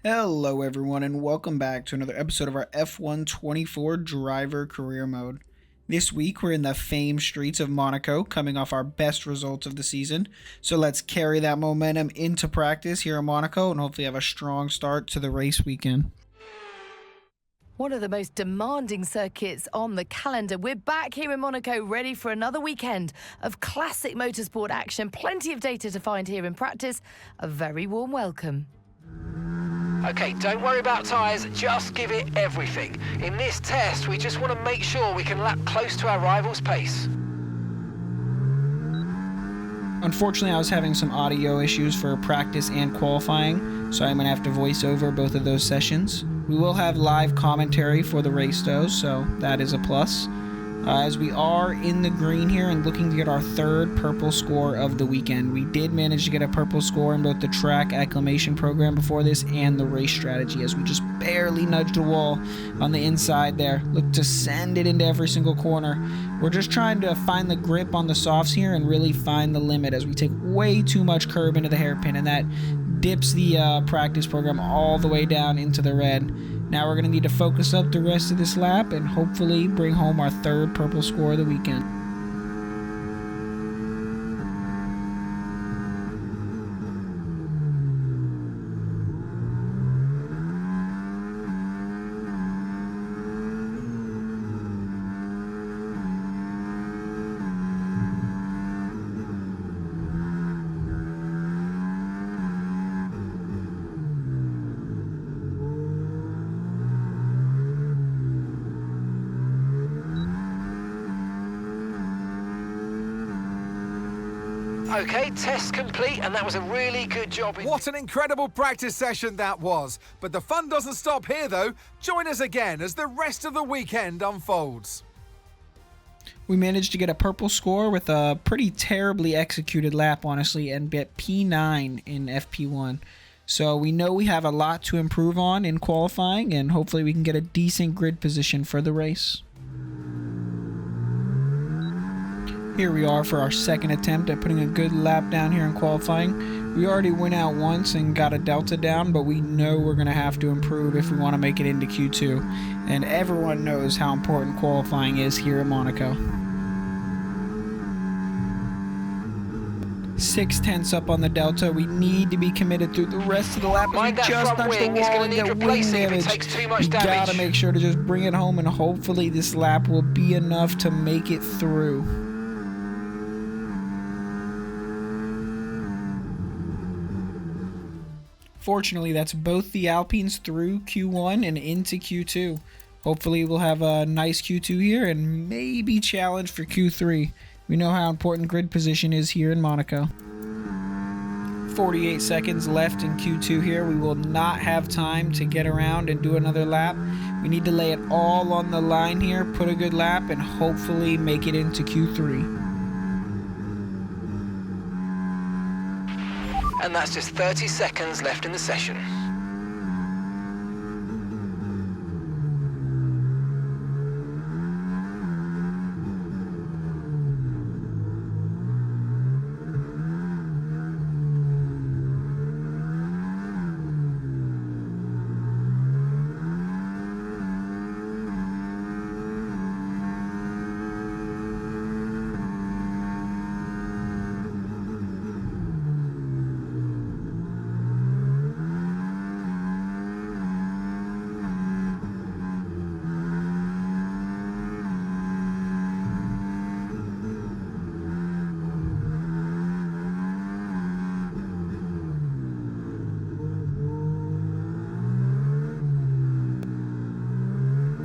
Hello everyone and welcome back to another episode of our F1 24 Driver Career Mode. This week we're in the famed streets of Monaco, coming off our best results of the season. So let's carry that momentum into practice here in Monaco and hopefully have a strong start to the race weekend. One of the most demanding circuits on the calendar. We're back here in Monaco, ready for another weekend of classic motorsport action. Plenty of data to find here in practice. A very warm welcome. Okay, don't worry about tyres, just give it everything. In this test, we just want to make sure we can lap close to our rival's pace. Unfortunately, I was having some audio issues for practice and qualifying, so I'm going to have to voice over both of those sessions. We will have live commentary for the race though, so that is a plus. As we are in the green here and looking to get our third purple score of the weekend. We did manage to get a purple score in both the track acclimation program before this and the race strategy, as we just barely nudged the wall on the inside there. Look to send it into every single corner. We're just trying to find the grip on the softs here and really find the limit, as we take way too much curb into the hairpin, and that dips the practice program all the way down into the red. Now we're going to need to focus up the rest of this lap and hopefully bring home our third purple score of the weekend. Okay, test complete, and that was a really good job. What an incredible practice session that was. But the fun doesn't stop here, though. Join us again as the rest of the weekend unfolds. We managed to get a purple score with a pretty terribly executed lap, honestly, and get P9 in FP1. So we know we have a lot to improve on in qualifying, and hopefully we can get a decent grid position for the race. Here we are for our second attempt at putting a good lap down here in qualifying. We already went out once and got a delta down, but we know we're going to have to improve if we want to make it into Q2. And everyone knows how important qualifying is here in Monaco. 6/10 up on the delta. We need to be committed through the rest of the lap. Mind that just front touch the wing, it's wall going and to need get wing replacing if it damage. takes too much We damage. gotta make sure to just bring it home, and hopefully this lap will be enough to make it through. Fortunately, that's both the Alpines through Q1 and into Q2. Hopefully we'll have a nice Q2 here and maybe challenge for Q3. We know how important grid position is here in Monaco. 48 seconds left in Q2 here. We will not have time to get around and do another lap. We need to lay it all on the line here, put a good lap, and hopefully make it into Q3. And that's just 30 seconds left in the session.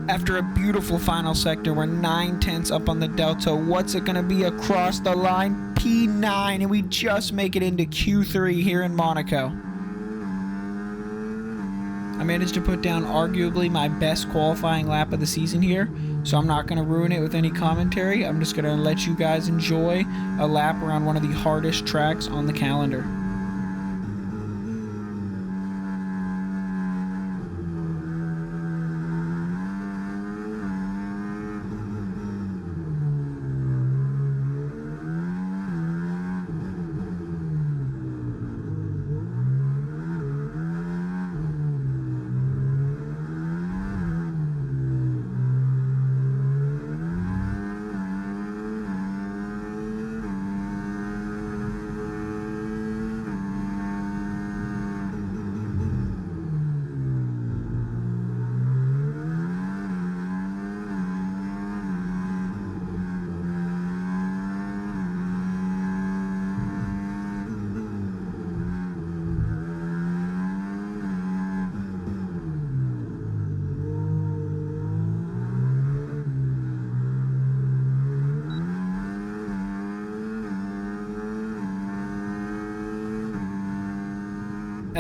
After a beautiful final sector, we're 9/10 up on the delta. What's it going to be across the line? P9, and we just make it into Q3 here in Monaco. I managed to put down arguably my best qualifying lap of the season here, so I'm not going to ruin it with any commentary. I'm just going to let you guys enjoy a lap around one of the hardest tracks on the calendar.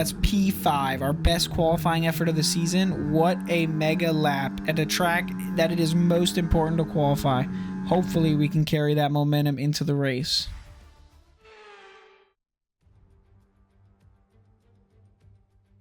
That's P5, our best qualifying effort of the season. What a mega lap at a track that it is most important to qualify. Hopefully we can carry that momentum into the race.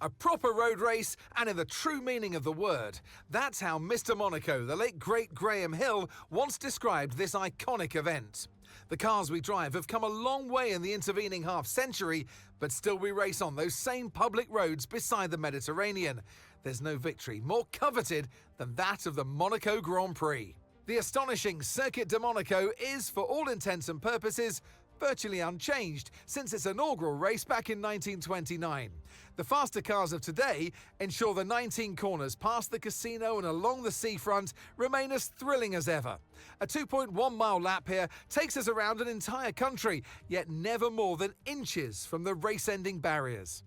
A proper road race, and in the true meaning of the word. That's how Mr. Monaco, the late great Graham Hill, once described this iconic event. The cars we drive have come a long way in the intervening half-century, but still we race on those same public roads beside the Mediterranean. There's no victory more coveted than that of the Monaco Grand Prix. The astonishing Circuit de Monaco is, for all intents and purposes, virtually unchanged since its inaugural race back in 1929. The faster cars of today ensure the 19 corners past the casino and along the seafront remain as thrilling as ever. A 2.1 mile lap here takes us around an entire country, yet never more than inches from the race-ending barriers.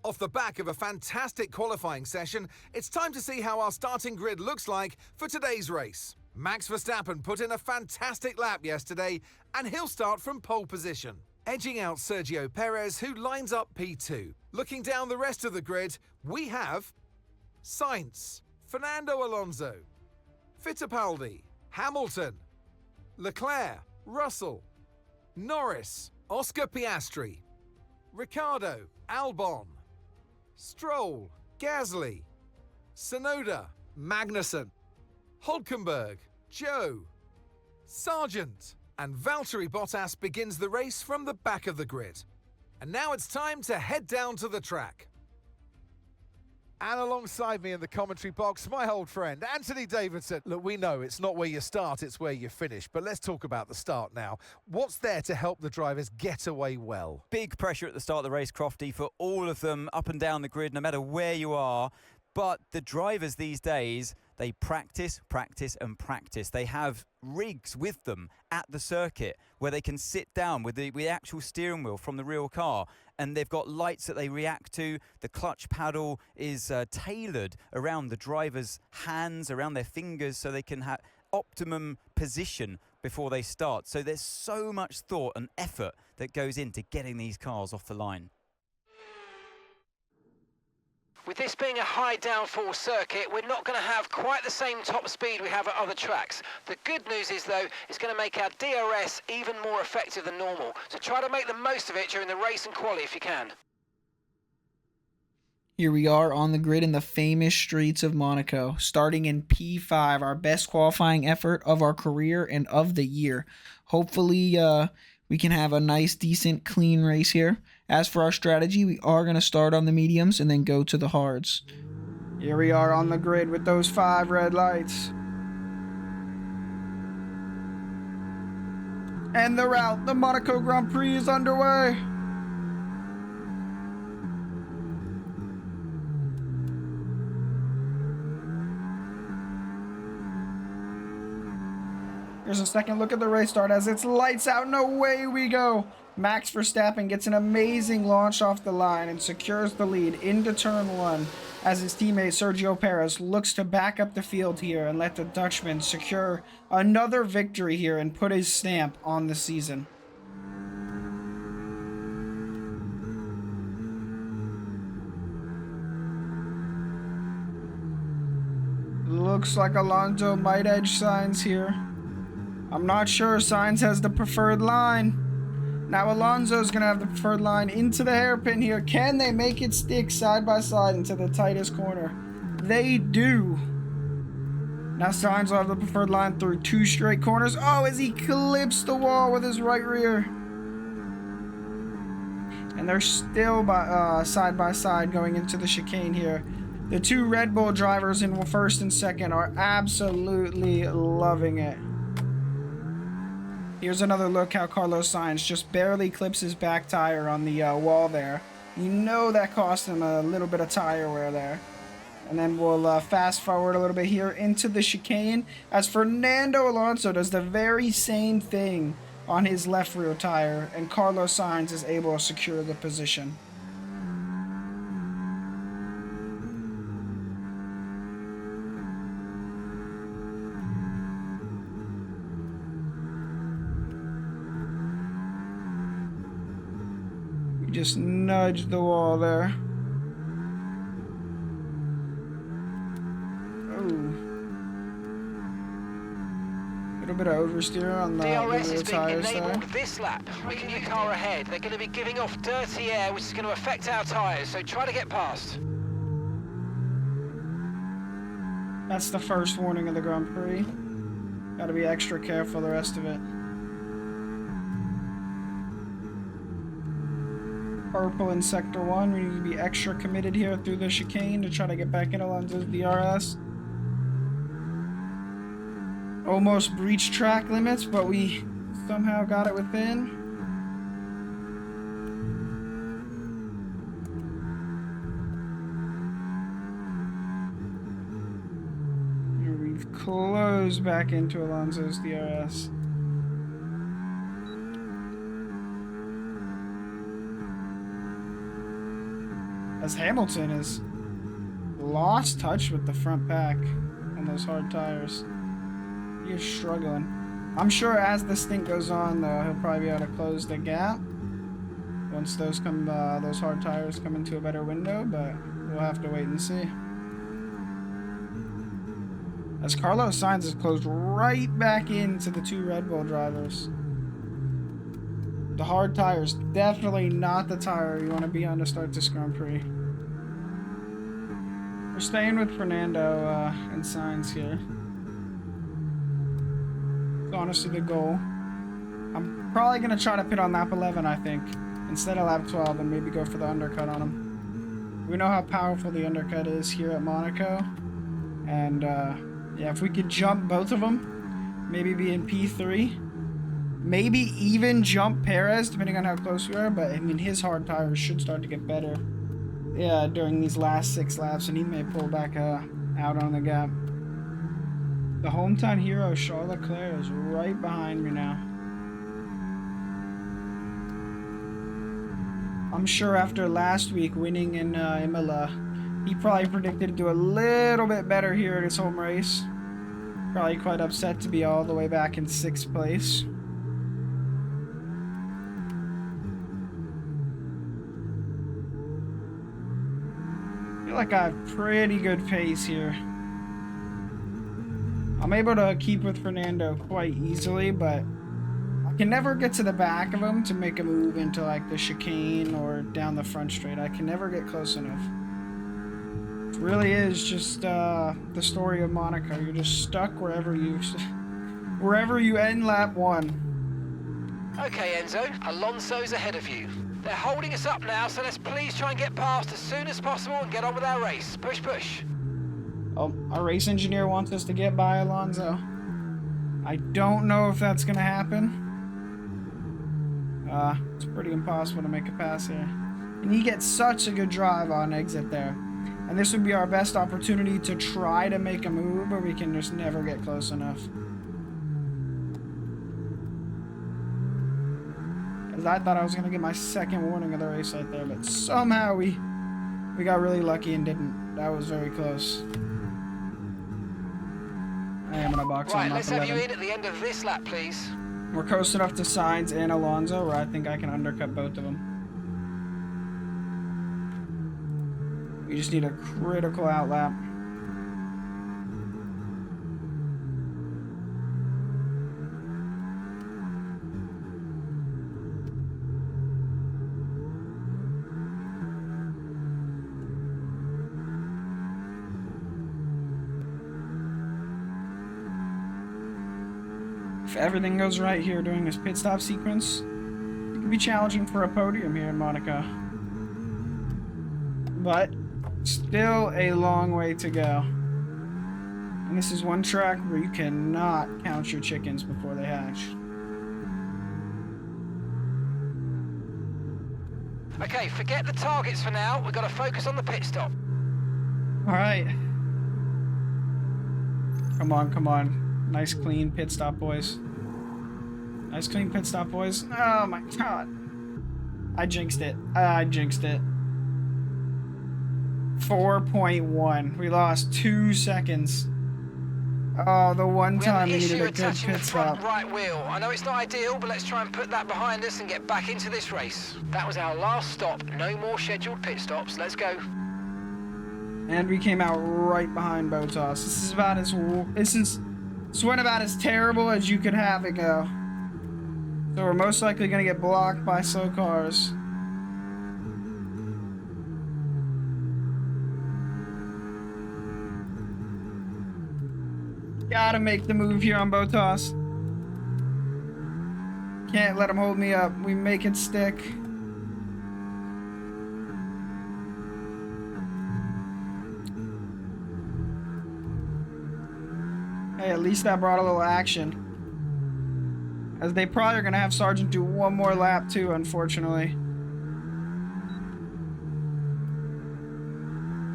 Off the back of a fantastic qualifying session, it's time to see how our starting grid looks like for today's race. Max Verstappen put in a fantastic lap yesterday, and he'll start from pole position, edging out Sergio Perez, who lines up P2. Looking down the rest of the grid, we have Sainz, Fernando Alonso, Fittipaldi, Hamilton, Leclerc, Russell, Norris, Oscar Piastri, Ricciardo, Albon, Stroll, Gasly, Tsunoda, Magnussen, Hülkenberg, Joe, Sargent, and Valtteri Bottas begins the race from the back of the grid. And now it's time to head down to the track. And alongside me in the commentary box, my old friend, Anthony Davidson. Look, we know it's not where you start, it's where you finish. But let's talk about the start now. What's there to help the drivers get away well? Big pressure at the start of the race, Crofty, for all of them up and down the grid, no matter where you are. But the drivers these days, they practice, practice and practice. They have rigs with them at the circuit where they can sit down with the actual steering wheel from the real car, and they've got lights that they react to. The clutch paddle is tailored around the driver's hands, around their fingers, so they can have optimum position before they start. So there's so much thought and effort that goes into getting these cars off the line. With this being a high downforce circuit, we're not going to have quite the same top speed we have at other tracks. The good news is, though, it's going to make our DRS even more effective than normal. So try to make the most of it during the race and quali if you can. Here we are on the grid in the famous streets of Monaco, starting in P5, our best qualifying effort of our career and of the year. Hopefully, we can have a nice, decent, clean race here. As for our strategy, we are going to start on the mediums and then go to the hards. Here we are on the grid with those 5 red lights. And the route, the Monaco Grand Prix is underway. Here's a second look at the race start as it's lights out and away we go. Max Verstappen gets an amazing launch off the line and secures the lead into turn 1 as his teammate Sergio Perez looks to back up the field here and let the Dutchman secure another victory here and put his stamp on the season. Looks like Alonso might edge Sainz here. I'm not sure. Sainz has the preferred line. Now Alonso's going to have the preferred line into the hairpin here. Can they make it stick side by side into the tightest corner? They do. Now Sainz will have the preferred line through 2 straight corners. Oh, as he clips the wall with his right rear. And they're still side by side going into the chicane here. The 2 Red Bull drivers in first and second are absolutely loving it. Here's another look how Carlos Sainz just barely clips his back tire on the wall there. You know that cost him a little bit of tire wear there. And then we'll fast forward a little bit here into the chicane as Fernando Alonso does the very same thing on his left rear tire, and Carlos Sainz is able to secure the position. just nudged the wall there. A little bit of oversteer on the DRS rear is being tires enabled there. this lap, making your car ahead. They're going to be giving off dirty air, which is going to affect our tyres, so try to get past. That's the first warning of the Grand Prix. Gotta be extra careful the rest of it. Purple in Sector 1, we need to be extra committed here through the chicane to try to get back in Alonso's DRS. Almost breached track limits, but we somehow got it within. And we've closed back into Alonso's DRS. As Hamilton has lost touch with the front pack on those hard tires. He is struggling. I'm sure as the stint goes on, though, he'll probably be able to close the gap once those hard tires come into a better window, but we'll have to wait and see. As Carlos Sainz has closed right back into the two Red Bull drivers. The hard tires, definitely not the tire you want to be on to start this Grand Prix. We're staying with Fernando and Sainz here. It's honestly the goal. I'm probably going to try to pit on lap 11, I think, instead of lap 12, and maybe go for the undercut on him. We know how powerful the undercut is here at Monaco. And, yeah, if we could jump both of them, maybe be in P3, maybe even jump Perez, depending on how close we are, but, I mean, his hard tires should start to get better, yeah, during these last 6 laps, and he may pull back out on the gap. The hometown hero, Charles Leclerc, is right behind me now. I'm sure after last week winning in Imola, he probably predicted to do a little bit better here at his home race. Probably quite upset to be all the way back in 6th place. I feel like I have pretty good pace here. I'm able to keep with Fernando quite easily, but I can never get to the back of him to make a move into like the chicane or down the front straight. I can never get close enough. It really is just the story of Monaco. You're just stuck wherever you end lap 1. Okay, Enzo, Alonso's ahead of you. They're holding us up now, so let's please try and get past as soon as possible and get on with our race. Push, push. Oh, our race engineer wants us to get by Alonso. I don't know if that's gonna happen. It's pretty impossible to make a pass here. And he gets such a good drive on exit there. And this would be our best opportunity to try to make a move, but we can just never get close enough. Because I thought I was gonna get my second warning of the race right there, but somehow we got really lucky and didn't. That was very close. I am in a box on Right, lap let's 11. have you in at the end of this lap, please. We're close enough to Sainz and Alonso where I think I can undercut both of them. We just need a critical outlap. If everything goes right here during this pit stop sequence, it could be challenging for a podium here in Monaco. But still a long way to go. And this is one track where you cannot count your chickens before they hatch. Okay, forget the targets for now. We've got to focus on the pit stop. All right. Come on, come on. Nice clean pit stop, boys. Nice clean pit stop, boys. Oh my god. I jinxed it. I jinxed it. 4.1. We lost 2 seconds. Oh, the one We had time an we issue needed a good attaching the pit front stop. right wheel. I know it's not ideal, but let's try and put that behind us and get back into this race. That was our last stop. No more scheduled pit stops. Let's go. And we came out right behind Botas. This went about as terrible as you could have it go. So we're most likely gonna get blocked by slow cars. Gotta make the move here on Botas. Can't let him hold me up. We make it stick. Hey, at least that brought a little action. As they probably are going to have Sargent do one more lap too, unfortunately.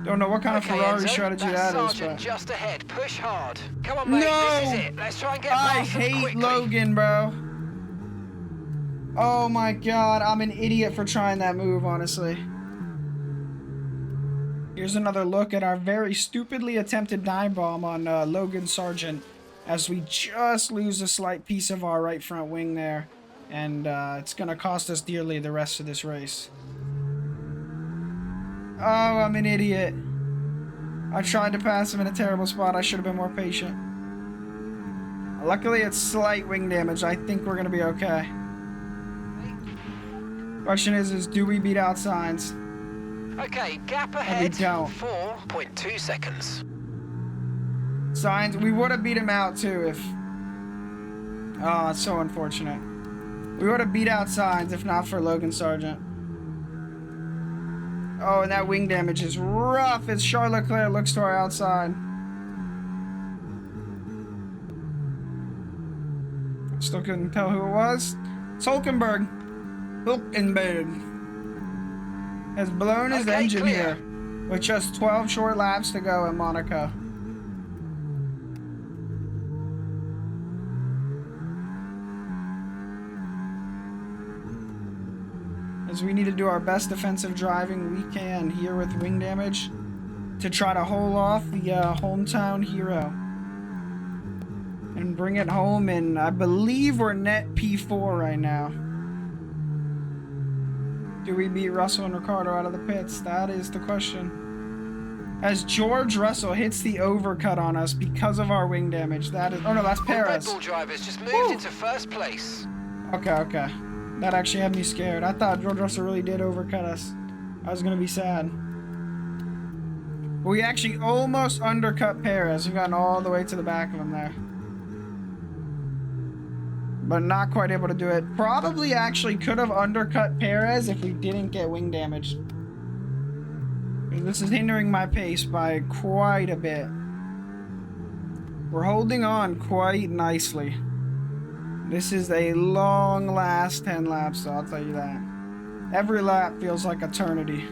Don't know what kind of Ferrari Enzo, strategy that's that is, Sargent but... just ahead. Push hard. Come on, mate. No! This is it. Let's try and get I past them hate quickly. Logan, bro. Oh my god, I'm an idiot for trying that move, honestly. Here's another look at our very stupidly attempted dive bomb on Logan Sargent, as we just lose a slight piece of our right front wing there, and it's gonna cost us dearly the rest of this race. Oh, I'm an idiot. I tried to pass him in a terrible spot. I should have been more patient. Luckily, it's slight wing damage. I think we're gonna be okay. Question is do we beat out Sainz? Okay, gap we ahead. don't. 4.2 seconds. Sainz, we would have beat him out too if... Oh, it's so unfortunate. We would have beat out Sainz if not for Logan Sargent. Oh, and that wing damage is rough as Charles Leclerc looks to our outside. Still couldn't tell who it was. It's Hulkenberg. Has blown his engine clear. here with just 12 short laps to go in Monaco. As we need to do our best defensive driving we can here with wing damage to try to hold off the hometown hero and bring it home, and I believe we're net P4 right now. Do we beat Russell and Ricciardo out of the pits? That is the question. As George Russell hits the overcut on us because of our wing damage. That is... Oh no, that's The Perez. Red Bull drivers just moved into first place. Okay. That actually had me scared. I thought George Russell really did overcut us. I was gonna be sad. We actually almost undercut Perez. We've gotten all the way to the back of him there. But not quite able to do it. Probably actually could have undercut Perez if we didn't get wing damage. This is hindering my pace by quite a bit. We're holding on quite nicely. This is a long last 10 laps, so I'll tell you that. Every lap feels like eternity.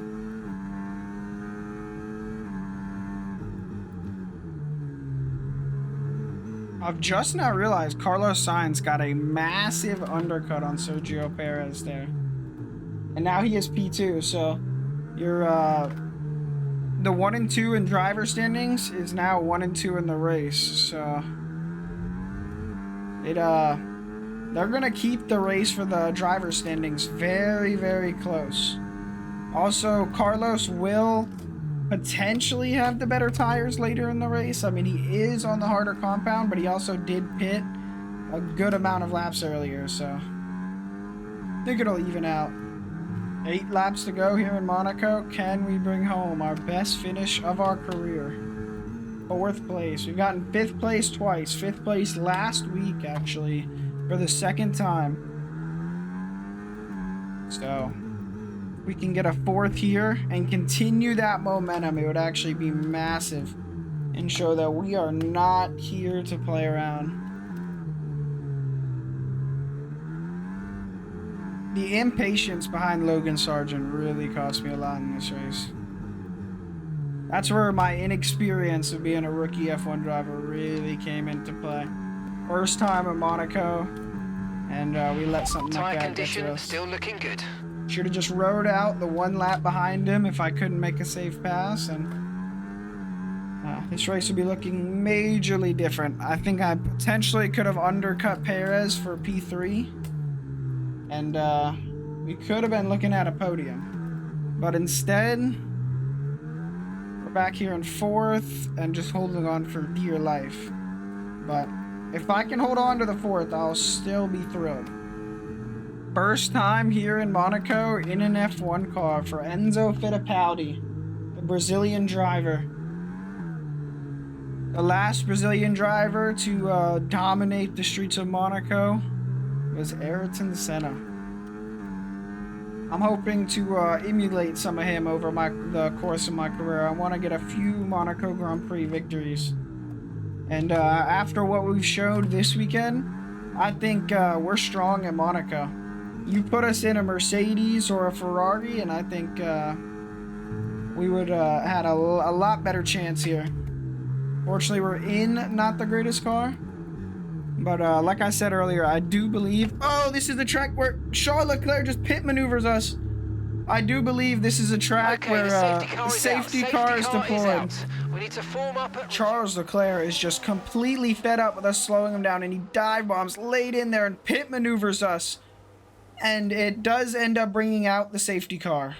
I've just now realized Carlos Sainz got a massive undercut on Sergio Perez there. And now he is P2, so you're the 1 and 2 in driver standings is now 1 and 2 in the race. So they're gonna keep the race for the driver standings very, very close. Also, Carlos will potentially have the better tires later in the race. I mean, he is on the harder compound, but he also did pit a good amount of laps earlier, so I think it'll even out. 8 laps to go here in Monaco. Can we bring home our best finish of our career? 4th place. We've gotten 5th place twice. 5th place last week, actually, for the 2nd time. So if we can get a 4th here and continue that momentum, it would actually be massive and show that we are not here to play around. The impatience behind Logan Sargent really cost me a lot in this race. That's where my inexperience of being a rookie F1 driver really came into play. First time at Monaco, and we let something like Tire that get to condition us. still looking good. Should have just rode out the 1 lap behind him if I couldn't make a safe pass, and This race will be looking majorly different. I think I potentially could have undercut Perez for P3. And we could have been looking at a podium. But instead, we're back here in 4th and just holding on for dear life. But if I can hold on to the 4th, I'll still be thrilled. First time here in Monaco in an F1 car for Enzo Fittipaldi, the Brazilian driver. The last Brazilian driver to dominate the streets of Monaco was Ayrton Senna. I'm hoping to emulate some of him over the course of my career. I want to get a few Monaco Grand Prix victories. And after what we've showed this weekend, I think we're strong at Monaco. You put us in a Mercedes or a Ferrari, and I think we would had a lot better chance here. Fortunately, we're in not the greatest car. But like I said earlier, I do believe... Oh, this is the track where Charles Leclerc just pit maneuvers us. I do believe this is a track where the safety car is deployed. We need to form up at... Charles Leclerc is just completely fed up with us slowing him down, and he dive bombs laid in there and pit maneuvers us. And it does end up bringing out the safety car.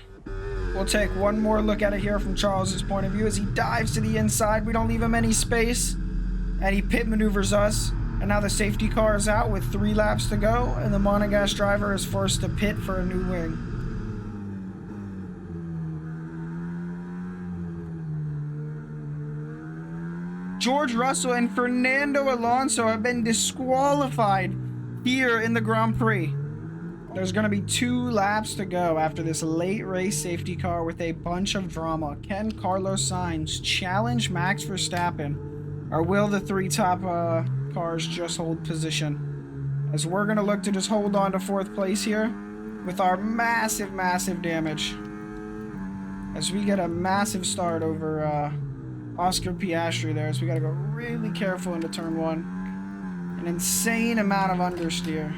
We'll take one more look at it here from Charles's point of view as he dives to the inside. We don't leave him any space, and he pit maneuvers us. And now the safety car is out with 3 laps to go, and the Monegasque driver is forced to pit for a new wing. George Russell and Fernando Alonso have been disqualified here in the Grand Prix. There's going to be 2 laps to go after this late race safety car with a bunch of drama. Can Carlos Sainz challenge Max Verstappen, or will the 3 top cars just hold position? As we're going to look to just hold on to 4th place here with our massive damage. As we get a massive start over Oscar Piastri there, so we got to go really careful into turn 1. An insane amount of understeer.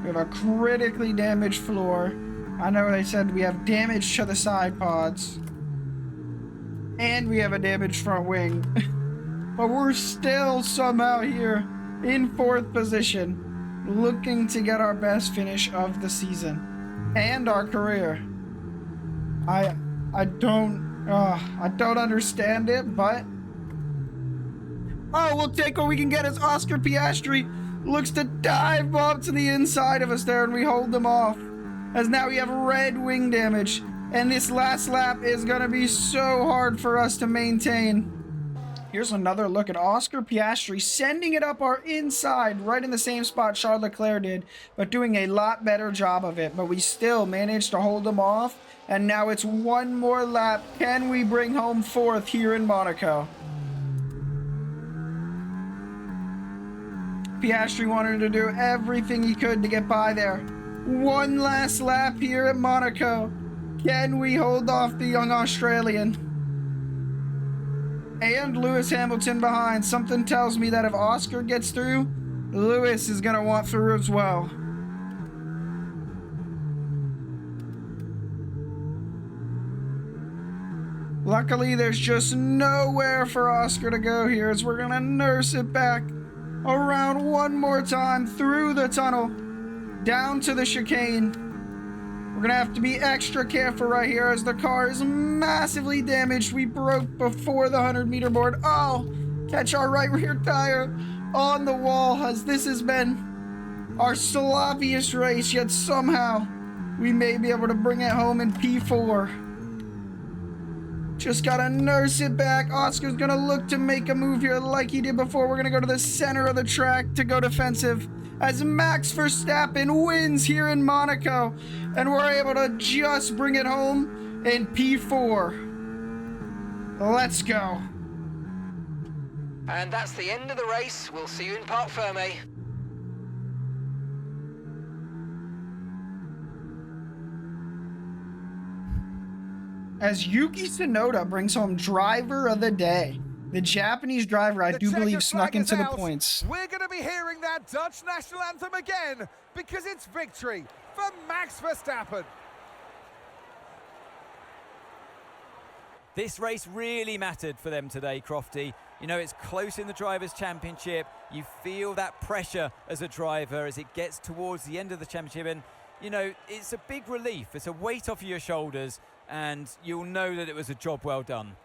We have a critically damaged floor. I know they said we have damage to the side pods. And we have a damaged front wing. But we're still somehow here in 4th position, looking to get our best finish of the season and our career. I don't understand it, but we'll take what we can get as Oscar Piastri looks to dive bomb to the inside of us there, and we hold them off. As now we have red wing damage, and this last lap is going to be so hard for us to maintain. Here's another look at Oscar Piastri sending it up our inside, right in the same spot Charles Leclerc did, but doing a lot better job of it. But we still managed to hold them off, and now it's one more lap. Can we bring home 4th here in Monaco? Piastri wanted to do everything he could to get by there. One last lap here at Monaco. Can we hold off the young Australian? And Lewis Hamilton behind. Something tells me that if Oscar gets through, Lewis is going to want through as well. Luckily, there's just nowhere for Oscar to go here, as we're going to nurse it back around one more time through the tunnel, down to the chicane. We're going to have to be extra careful right here as the car is massively damaged. We broke before the 100-meter board. Oh, catch our right rear tire on the wall, as this has been our sloppiest race, yet somehow we may be able to bring it home in P4. Just gotta nurse it back. Oscar's gonna look to make a move here like he did before. We're gonna go to the center of the track to go defensive as Max Verstappen wins here in Monaco, and we're able to just bring it home in P4. Let's go. And that's the end of the race. We'll see you in Parc Fermé. As Yuki Tsunoda brings home driver of the day. The Japanese driver, I do believe, snuck into the points. We're going to be hearing that Dutch national anthem again, because it's victory for Max Verstappen. This race really mattered for them today, Crofty. You know, it's close in the Drivers' Championship. You feel that pressure as a driver as it gets towards the end of the championship. And, you know, it's a big relief. It's a weight off of your shoulders, and you'll know that it was a job well done.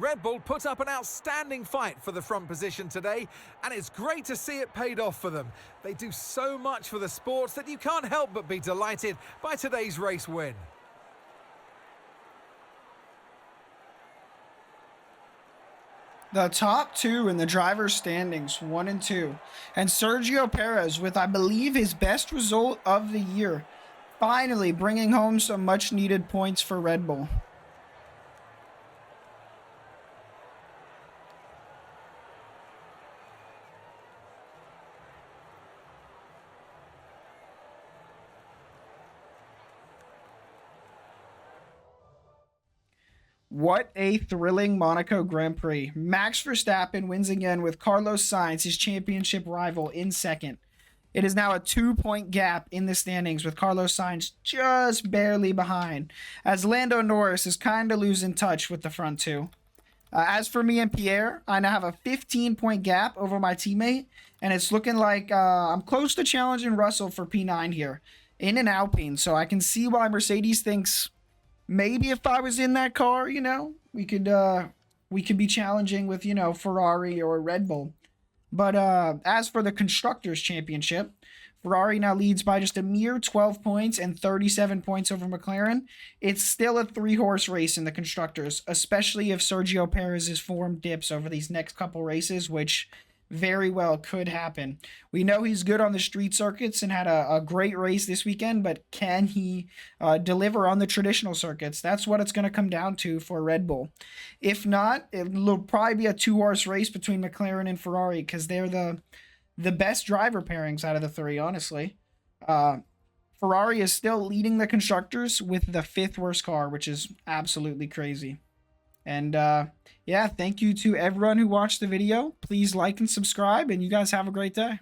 Red Bull put up an outstanding fight for the front position today, and it's great to see it paid off for them. They do so much for the sports that you can't help but be delighted by today's race win. The top two in the driver's standings, 1 and 2. And Sergio Perez with, I believe, his best result of the year, finally bringing home some much-needed points for Red Bull. What a thrilling Monaco Grand Prix. Max Verstappen wins again with Carlos Sainz, his championship rival, in second. It is now a 2-point gap in the standings with Carlos Sainz just barely behind, as Lando Norris is kind of losing touch with the front two. As for me and Pierre, I now have a 15-point gap over my teammate, and it's looking like I'm close to challenging Russell for P9 here in an Alpine, so I can see why Mercedes thinks maybe if I was in that car, you know, we could be challenging with, you know, Ferrari or Red Bull. But as for the Constructors' Championship, Ferrari now leads by just a mere 12 points and 37 points over McLaren. It's still a 3-horse race in the Constructors, especially if Sergio Perez's form dips over these next couple races, which very well could happen. We know he's good on the street circuits and had a great race this weekend, but can he deliver on the traditional circuits? That's what it's going to come down to for Red Bull. If not, it'll probably be a 2-horse race between McLaren and Ferrari because they're the best driver pairings out of the three, honestly. Ferrari is still leading the Constructors with the 5th worst car, which is absolutely crazy. And yeah, thank you to everyone who watched the video. Please like and subscribe, and you guys have a great day.